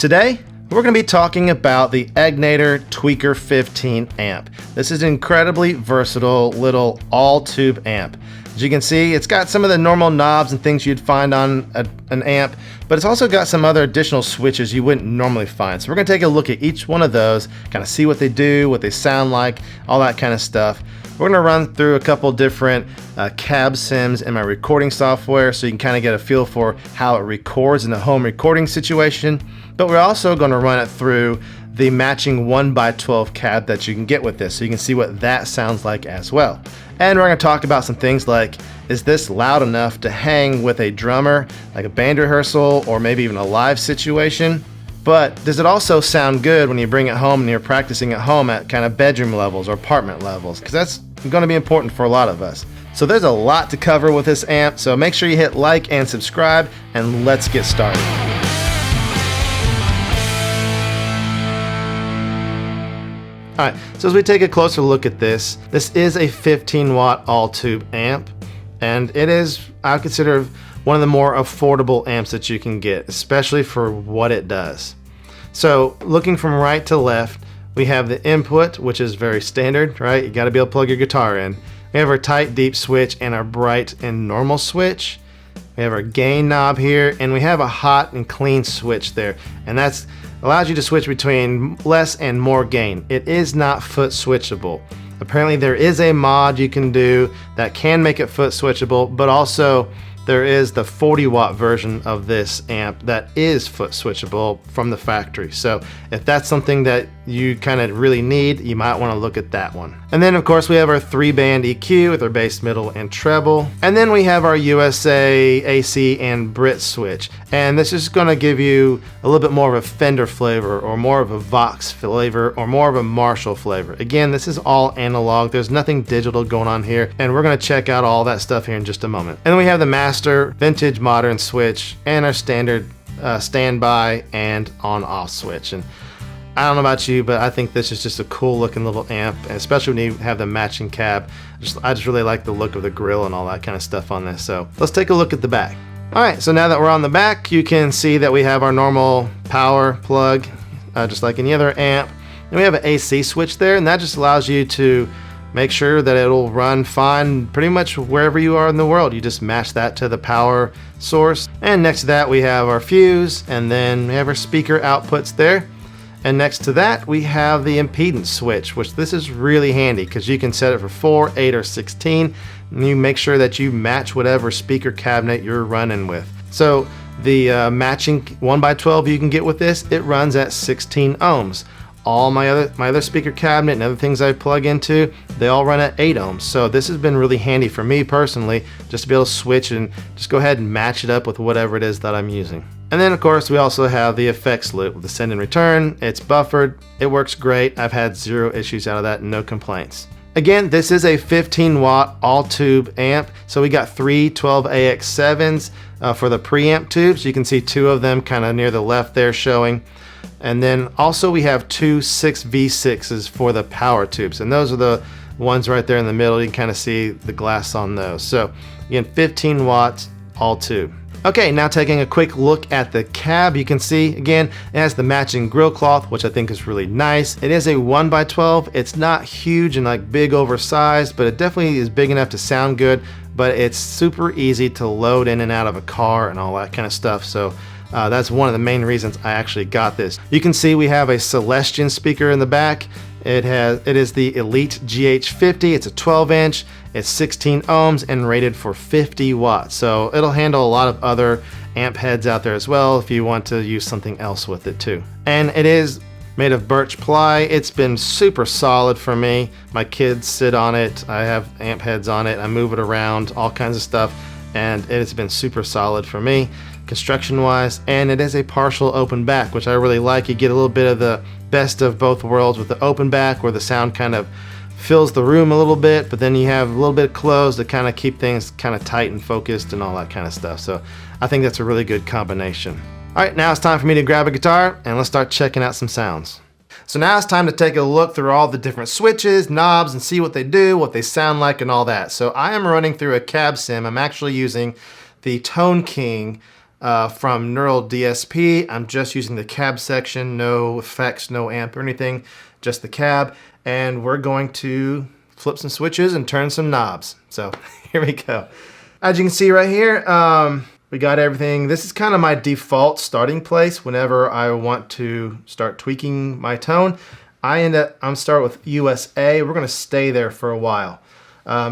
Today, we're going to be talking about the Egnater Tweaker 15 amp. This is an incredibly versatile little all-tube amp. As you can see, it's got some of the normal knobs and things you'd find on an amp, but it's also got some other additional switches you wouldn't normally find. So we're going to take a look at each one of those, kind of see what they do, what they sound like, all that kind of stuff. We're going to run through a couple different cab sims in my recording software so you can kind of get a feel for how it records in a home recording situation. But we're also going to run it through the matching 1x12 cab that you can get with this so you can see what that sounds like as well. And we're going to talk about some things like, is this loud enough to hang with a drummer, like a band rehearsal or maybe even a live situation? But does it also sound good when you bring it home and you're practicing at home at kind of bedroom levels or apartment levels? Because that's going to be important for a lot of us. So there's a lot to cover with this amp, so make sure you hit like and subscribe, and let's get started. Alright, so as we take a closer look at this is a 15 watt all tube amp, and it is, I would consider, one of the more affordable amps that you can get, especially for what it does. So looking from right to left, we have the input, which is very standard, right? You got to be able to plug your guitar in. We have our tight deep switch and our bright and normal switch. We have our gain knob here, and we have a hot and clean switch there, and that's allows you to switch between less and more gain. It is not foot switchable. Apparently there is a mod you can do that can make it foot switchable, but also there is the 40 watt version of this amp that is foot switchable from the factory. So if that's something that you kind of really need, you might want to look at that one. And then of course we have our 3-band EQ with our bass, middle, and treble. And then we have our USA, AC, and Brit switch. And this is going to give you a little bit more of a Fender flavor, or more of a Vox flavor, or more of a Marshall flavor. Again, this is all analog. There's nothing digital going on here. And we're going to check out all that stuff here in just a moment. And then we have the master, vintage, modern switch, and our standard standby and on-off switch. And I don't know about you, but I think this is just a cool looking little amp, and especially when you have the matching cab. I just really like the look of the grill and all that kind of stuff on this. So let's take a look at the back. Alright, so now that we're on the back, you can see that we have our normal power plug, just like any other amp. And we have an AC switch there, and that just allows you to make sure that it'll run fine pretty much wherever you are in the world. You just match that to the power source. And next to that we have our fuse, and then we have our speaker outputs there. And next to that we have the impedance switch, which this is really handy because you can set it for 4, 8, or 16. And you make sure that you match whatever speaker cabinet you're running with. So the matching 1x12 you can get with this, it runs at 16 ohms. All my other speaker cabinet and other things I plug into, they all run at 8 ohms. So this has been really handy for me personally, just to be able to switch and just go ahead and match it up with whatever it is that I'm using. And then of course we also have the effects loop with the send and return. It's buffered, it works great. I've had 0 issues out of that, no complaints. Again, this is a 15 watt all tube amp. So we got 3 12AX7s for the preamp tubes. You can see 2 of them kind of near the left there showing. And then also we have 2 6V6s for the power tubes, and those are the ones right there in the middle. You can kind of see the glass on those. So again, 15 watts all tube. Okay, now taking a quick look at the cab, you can see again it has the matching grill cloth, which I think is really nice. It is a 1x12. It's not huge and like big oversized, but it definitely is big enough to sound good. But it's super easy to load in and out of a car and all that kind of stuff. So that's one of the main reasons I actually got this. You can see we have a Celestion speaker in the back. It is the Elite GH50. It's a 12-inch. It's 16 ohms and rated for 50 watts. So it'll handle a lot of other amp heads out there as well if you want to use something else with it too. And it is made of birch ply. It's been super solid for me. My kids sit on it. I have amp heads on it. I move it around, all kinds of stuff, and it has been super solid for me construction wise. And it is a partial open back, which I really like. You get a little bit of the best of both worlds with the open back, where the sound kind of fills the room a little bit, but then you have a little bit closed to kind of keep things kind of tight and focused and all that kind of stuff. So I think that's a really good combination. Alright, now it's time for me to grab a guitar and let's start checking out some sounds. So now it's time to take a look through all the different switches, knobs, and see what they do, what they sound like, and all that. So I am running through a cab sim. I'm actually using the Tone King from Neural DSP. I'm just using the cab section, no effects, no amp or anything, just the cab. And we're going to flip some switches and turn some knobs. So here we go. As you can see right here, we got everything. This is kind of my default starting place whenever I want to start tweaking my tone. I'm start with USA. We're going to stay there for a while.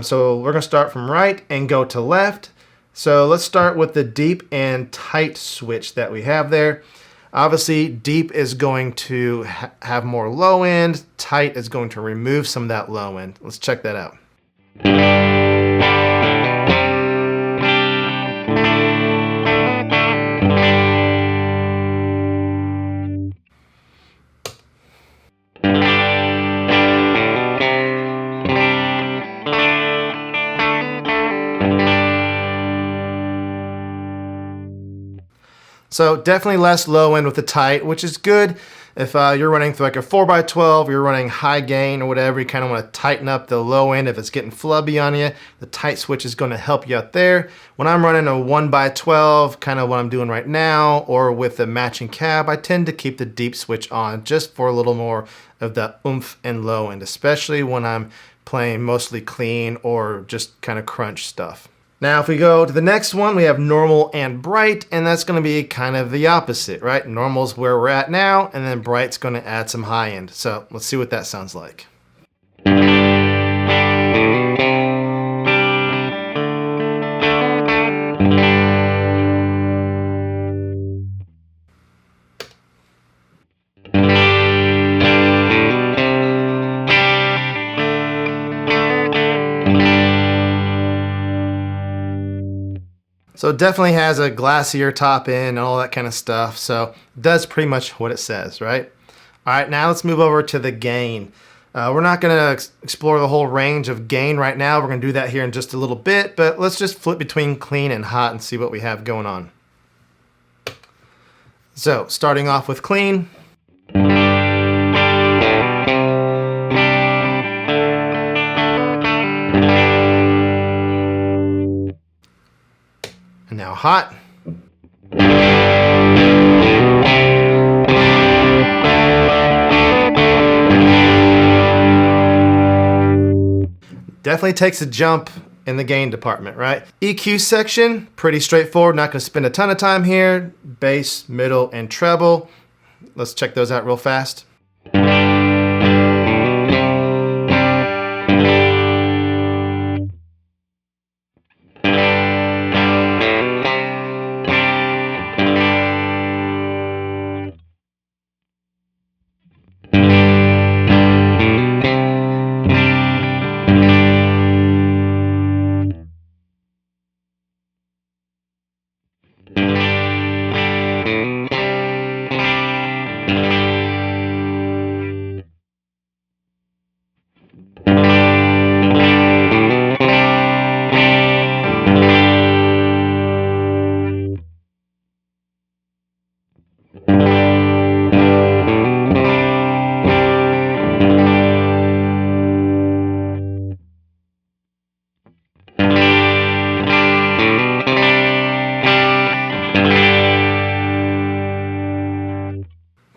So we're going to start from right and go to left. So let's start with the deep and tight switch that we have there. Obviously, deep is going to have more low end. Tight is going to remove some of that low end. Let's check that out. So definitely less low end with the tight, which is good. If you're running through like a 4x12, you're running high gain or whatever, you kind of want to tighten up the low end if it's getting flubby on you. The tight switch is going to help you out there. When I'm running a 1x12, kind of what I'm doing right now, or with the matching cab, I tend to keep the deep switch on just for a little more of the oomph and low end, especially when I'm playing mostly clean or just kind of crunch stuff. Now, if we go to the next one, we have normal and bright, and that's going to be kind of the opposite, right? Normal's where we're at now, and then bright's going to add some high end. So let's see what that sounds like. So it definitely has a glassier top end and all that kind of stuff. So it does pretty much what it says, right? All right, now let's move over to the gain. We're not going to explore the whole range of gain right now. We're going to do that here in just a little bit, but let's just flip between clean and hot and see what we have going on. So starting off with clean. And now hot. Definitely takes a jump in the gain department, right? EQ section, pretty straightforward. Not going to spend a ton of time here. Bass, middle, and treble. Let's check those out real fast.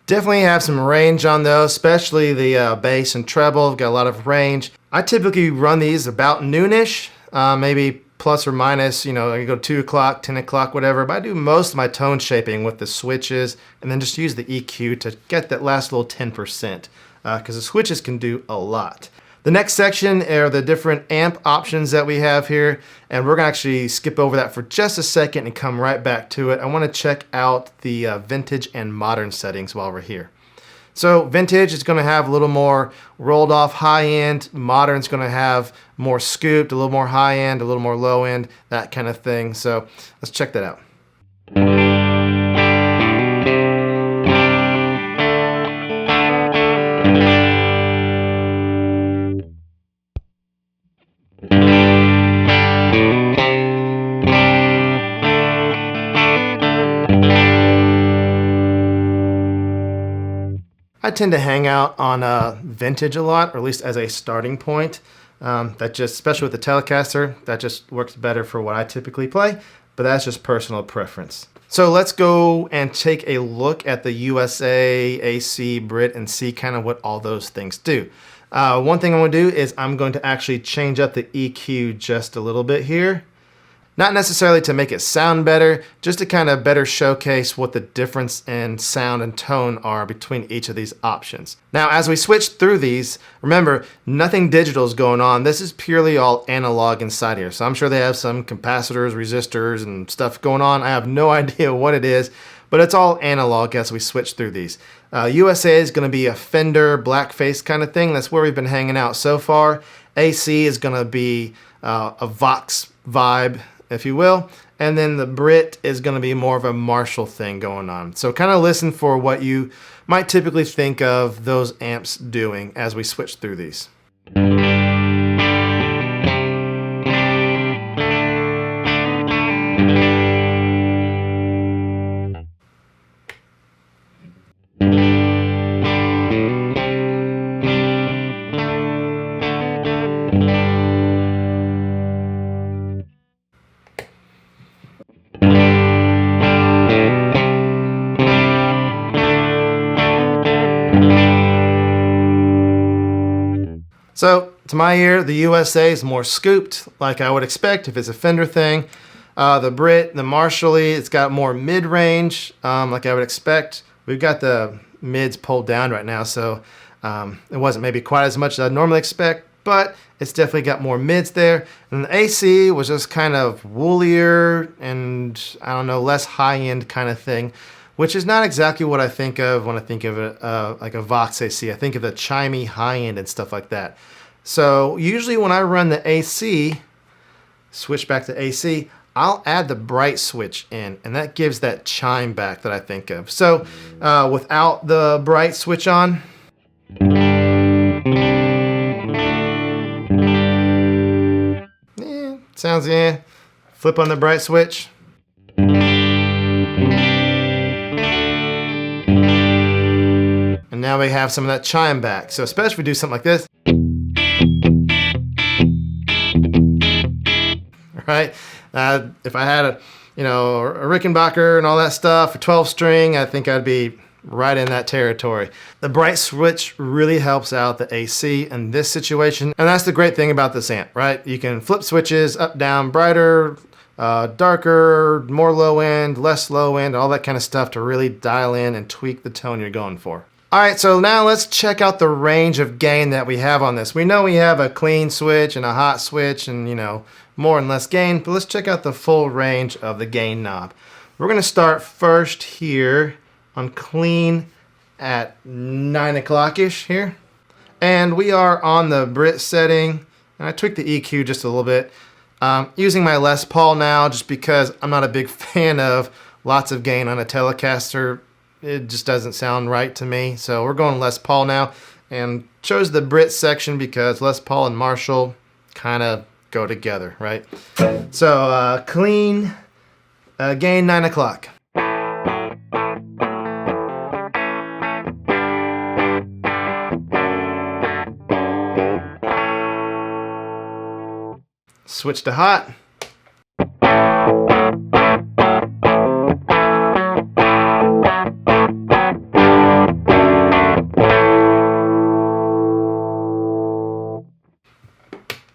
Definitely have some range on those, especially the bass and treble. Got a lot of range. I typically run these about noonish, maybe plus or minus, you know, I can go 2 o'clock, 10 o'clock, whatever. But I do most of my tone shaping with the switches and then just use the EQ to get that last little 10%, because the switches can do a lot. The next section are the different amp options that we have here, and we're gonna actually skip over that for just a second and come right back to it. I wanna check out the vintage and modern settings while we're here. So vintage is gonna have a little more rolled off high end, modern's gonna have more scooped, a little more high end, a little more low end, that kind of thing. So let's check that out. I tend to hang out on vintage a lot, or at least as a starting point. That just, especially with the Telecaster, that just works better for what I typically play, but that's just personal preference. So let's go and take a look at the USA, AC, Brit, and see kind of what all those things do. One thing I'm going to do is I'm going to actually change up the EQ just a little bit here. Not necessarily to make it sound better, just to kind of better showcase what the difference in sound and tone are between each of these options. Now, as we switch through these, remember, nothing digital is going on. This is purely all analog inside here. So I'm sure they have some capacitors, resistors, and stuff going on. I have no idea what it is, but it's all analog as we switch through these. USA is going to be a Fender blackface kind of thing. That's where we've been hanging out so far. AC is going to be a Vox vibe, if you will, and then the Brit is going to be more of a Marshall thing going on. So kind of listen for what you might typically think of those amps doing as we switch through these. So, to my ear, the USA is more scooped, like I would expect if it's a Fender thing. The Brit, the Marshall, it's got more mid-range, like I would expect. We've got the mids pulled down right now, so it wasn't maybe quite as much as I'd normally expect, but it's definitely got more mids there. And the AC was just kind of woolier and, I don't know, less high-end kind of thing, which is not exactly what I think of when I think of it like a Vox AC. I think of the chimey high-end and stuff like that. So usually when I run the AC, switch back to AC, I'll add the bright switch in, and that gives that chime back that I think of. So without the bright switch on, sounds, flip on the bright switch. And now we have some of that chime back. So especially if we do something like this. Right? If I had a Rickenbacker and all that stuff, a 12 string, I think I'd be right in that territory. The bright switch really helps out the AC in this situation. And that's the great thing about this amp, right? You can flip switches up, down, brighter, darker, more low end, less low end, all that kind of stuff to really dial in and tweak the tone you're going for. All right, so now let's check out the range of gain that we have on this. We know we have a clean switch and a hot switch and, more and less gain, but let's check out the full range of the gain knob. We're going to start first here on clean at 9 o'clock-ish here. And we are on the Brit setting, and I tweaked the EQ just a little bit. Using my Les Paul now just because I'm not a big fan of lots of gain on a Telecaster. It just doesn't sound right to me. So we're going Les Paul now, and chose the Brit section because Les Paul and Marshall kind of go together, right? So clean, gain 9 o'clock. Switch to hot.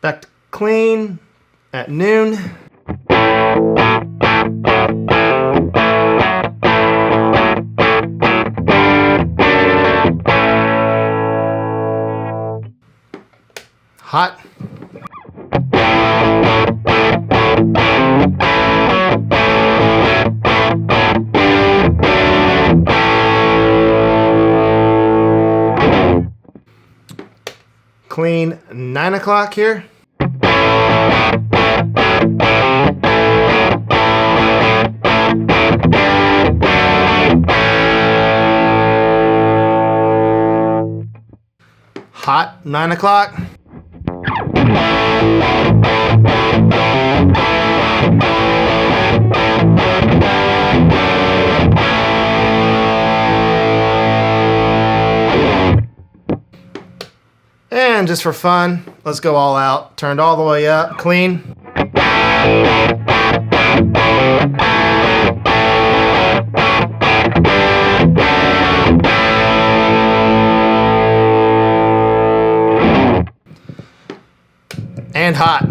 Back to clean at noon. Hot. Clean 9 o'clock here. Hot 9 o'clock. And just for fun, let's go all out. Turned all the way up, clean. and hot.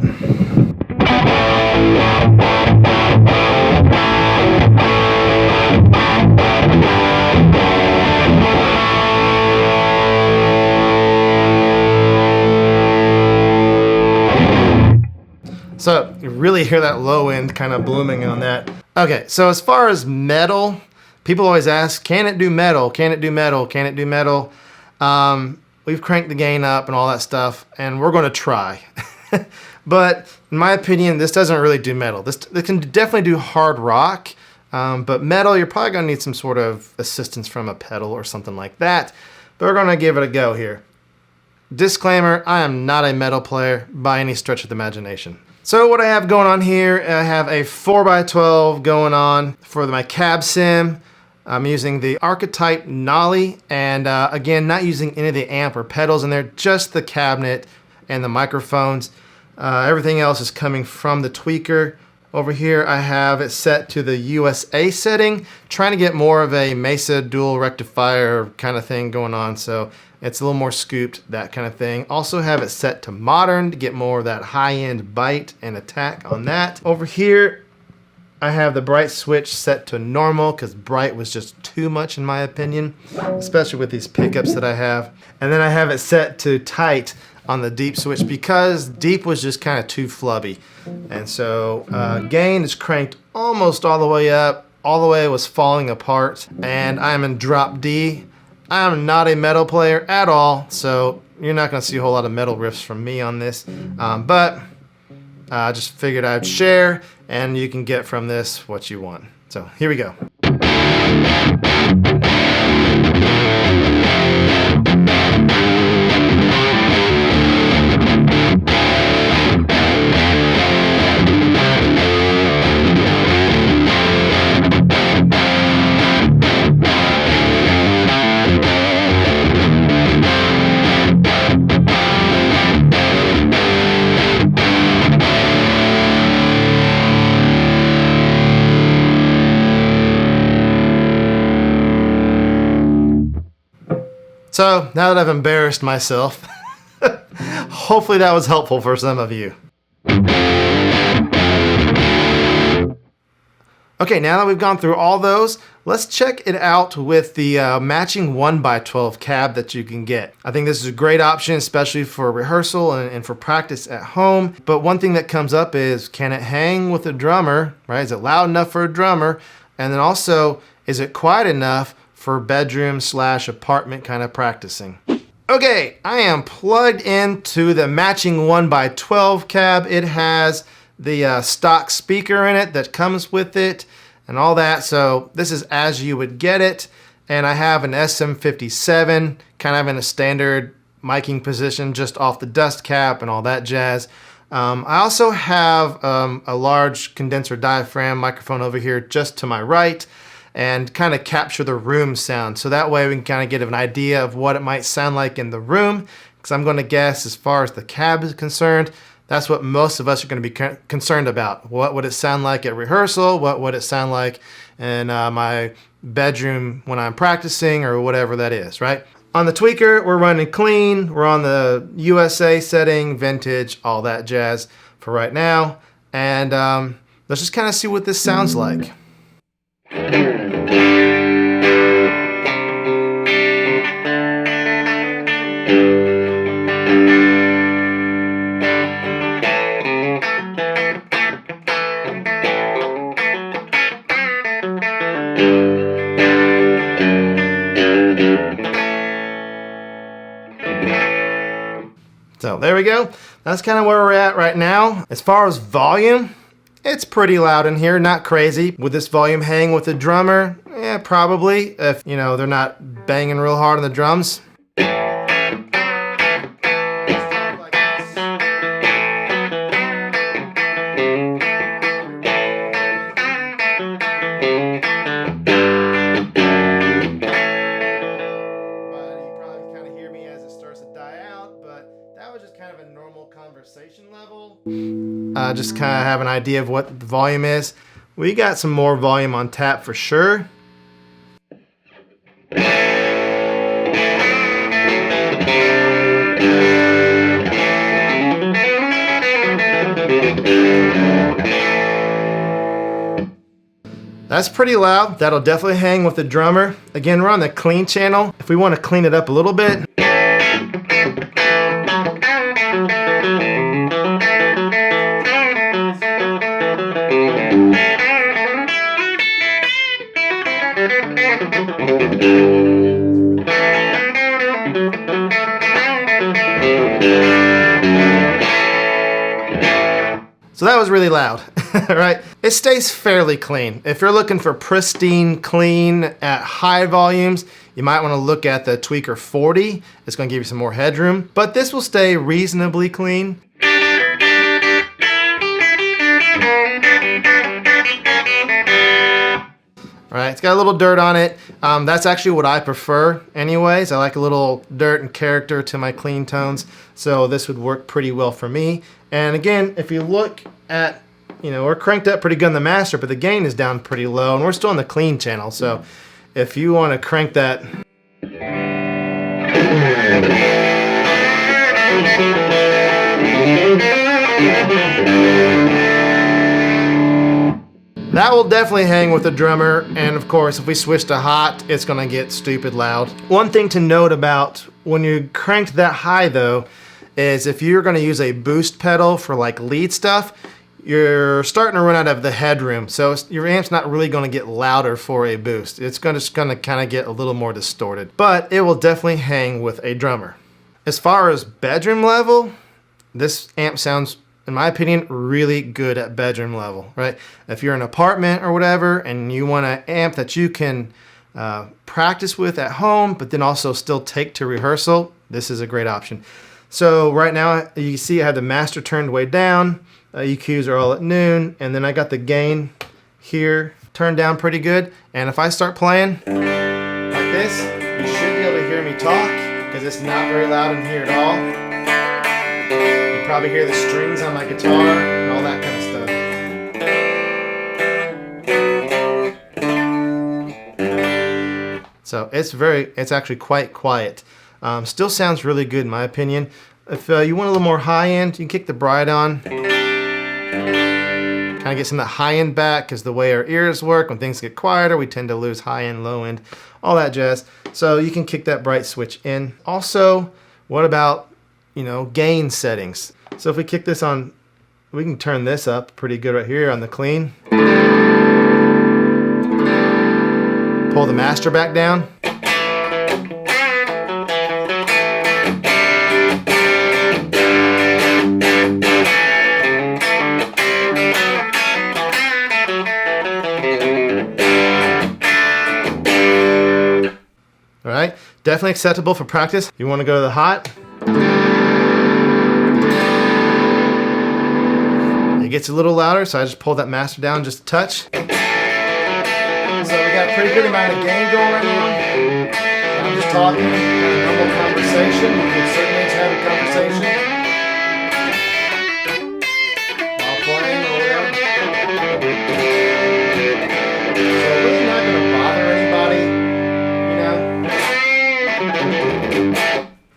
So you really hear that low end kind of blooming on that. Okay, so as far as metal, people always ask, can it do metal? Can it do metal? Can it do metal? We've cranked the gain up and all that stuff, and we're going to try. But in my opinion, this doesn't really do metal. This can definitely do hard rock, but metal, you're probably going to need some sort of assistance from a pedal or something like that. But we're going to give it a go here. Disclaimer, I am not a metal player by any stretch of the imagination. So what I have going on here, I have a 4x12 going on for my cab sim. I'm using the Archetype Nolly, and again, not using any of the amp or pedals in there, just the cabinet and the microphones. Everything else is coming from the tweaker. Over here, I have it set to the USA setting, trying to get more of a Mesa dual rectifier kind of thing going on, so it's a little more scooped, that kind of thing. Also have it set to modern to get more of that high-end bite and attack on that. Over here, I have the bright switch set to normal because bright was just too much in my opinion, especially with these pickups that I have. And then I have it set to tight on the deep switch because deep was just kind of too flubby. And so gain is cranked almost all the way up, all the way was falling apart, and I'm in drop D. I'm not a metal player at all, so you're not going to see a whole lot of metal riffs from me on this, but I just figured I'd share, and you can get from this what you want. So here we go. So now that I've embarrassed myself, hopefully that was helpful for some of you. Okay, now that we've gone through all those, let's check it out with the matching 1x12 cab that you can get. I think this is a great option, especially for rehearsal and for practice at home. But one thing that comes up is, can it hang with a drummer, right? Is it loud enough for a drummer? And then also, is it quiet enough for bedroom/apartment kind of practicing? Okay, I am plugged into the matching 1x12 cab. It has the stock speaker in it that comes with it and all that. So this is as you would get it. And I have an SM57 kind of in a standard miking position just off the dust cap and all that jazz. I also have a large condenser diaphragm microphone over here just to my right, and kind of capture the room sound. So that way we can kind of get an idea of what it might sound like in the room, because I'm going to guess as far as the cab is concerned, that's what most of us are going to be concerned about. What would it sound like at rehearsal? What would it sound like in my bedroom when I'm practicing, or whatever that is, right? On the tweaker, we're running clean. We're on the USA setting, vintage, all that jazz for right now. And let's just kind of see what this sounds like. So there we go. That's kind of where we're at right now. As far as volume, it's pretty loud in here, not crazy. Would this volume hang with a drummer? Yeah, probably, if, you know, they're not banging real hard on the drums. Conversation level. Just kind of have an idea of what the volume is. We got some more volume on tap for sure. That's pretty loud. That'll definitely hang with the drummer. Again, we're on the clean channel. If we want to clean it up a little bit, so that was really loud, right? It stays fairly clean. If you're looking for pristine clean at high volumes, you might want to look at the Tweaker 40. It's going to give you some more headroom, but this will stay reasonably clean. All right, it's got a little dirt on it. That's actually what I prefer anyways. I like a little dirt and character to my clean tones, so this would work pretty well for me. And again, if you look at, we're cranked up pretty good on the master, but the gain is down pretty low, and we're still on the clean channel. So if you want to crank that, that will definitely hang with the drummer. And of course, if we switch to hot, it's gonna get stupid loud. One thing to note about when you cranked that high though, is if you're gonna use a boost pedal for like lead stuff, you're starting to run out of the headroom. So your amp's not really gonna get louder for a boost. It's just gonna kind of get a little more distorted, but it will definitely hang with a drummer. As far as bedroom level, this amp sounds, in my opinion, really good at bedroom level, right? If you're in an apartment or whatever and you want an amp that you can practice with at home, but then also still take to rehearsal, this is a great option. So right now, you see I have the master turned way down, EQs are all at noon, and then I got the gain here turned down pretty good. And if I start playing like this, you should be able to hear me talk, because it's not very loud in here at all. You probably hear the strings on my guitar and all that kind of stuff. So it's actually quite quiet. Still sounds really good in my opinion. If you want a little more high end, you can kick the Brit on. Kind of get some of that high end back, because the way our ears work, when things get quieter, we tend to lose high end, low end, all that jazz. So you can kick that Brit switch in. Also, what about, gain settings? So if we kick this on, we can turn this up pretty good right here on the clean. Pull the master back down. All right, definitely acceptable for practice. You want to go to the hot. It gets a little louder, so I just pulled that master down just a touch. So we got a pretty good amount of gain going right now. I'm just talking, a normal conversation. You can certainly have a conversation while playing or whatever. So really not going to bother anybody,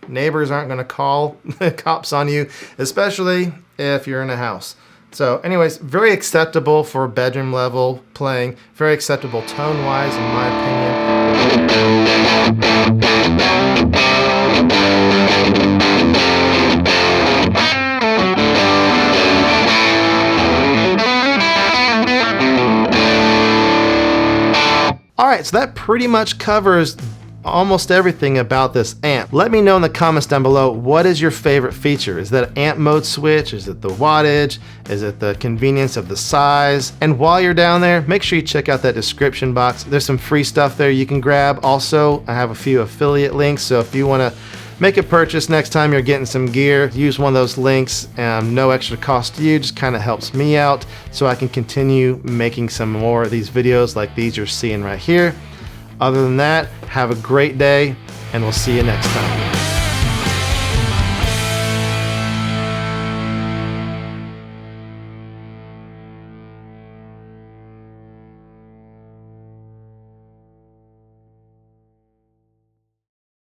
Neighbors aren't going to call the cops on you, especially if you're in a house. So anyways, very acceptable for bedroom level playing, very acceptable tone-wise in my opinion. All right, so that pretty much covers almost everything about this amp. Let me know in the comments down below, what is your favorite feature? Is that an amp mode switch? Is it the wattage? Is it the convenience of the size? And while you're down there, make sure you check out that description box. There's some free stuff there you can grab. Also, I have a few affiliate links, so if you want to make a purchase next time you're getting some gear, use one of those links. No extra cost to you, just kind of helps me out so I can continue making some more of these videos like these you're seeing right here. Other than that, have a great day, and we'll see you next time.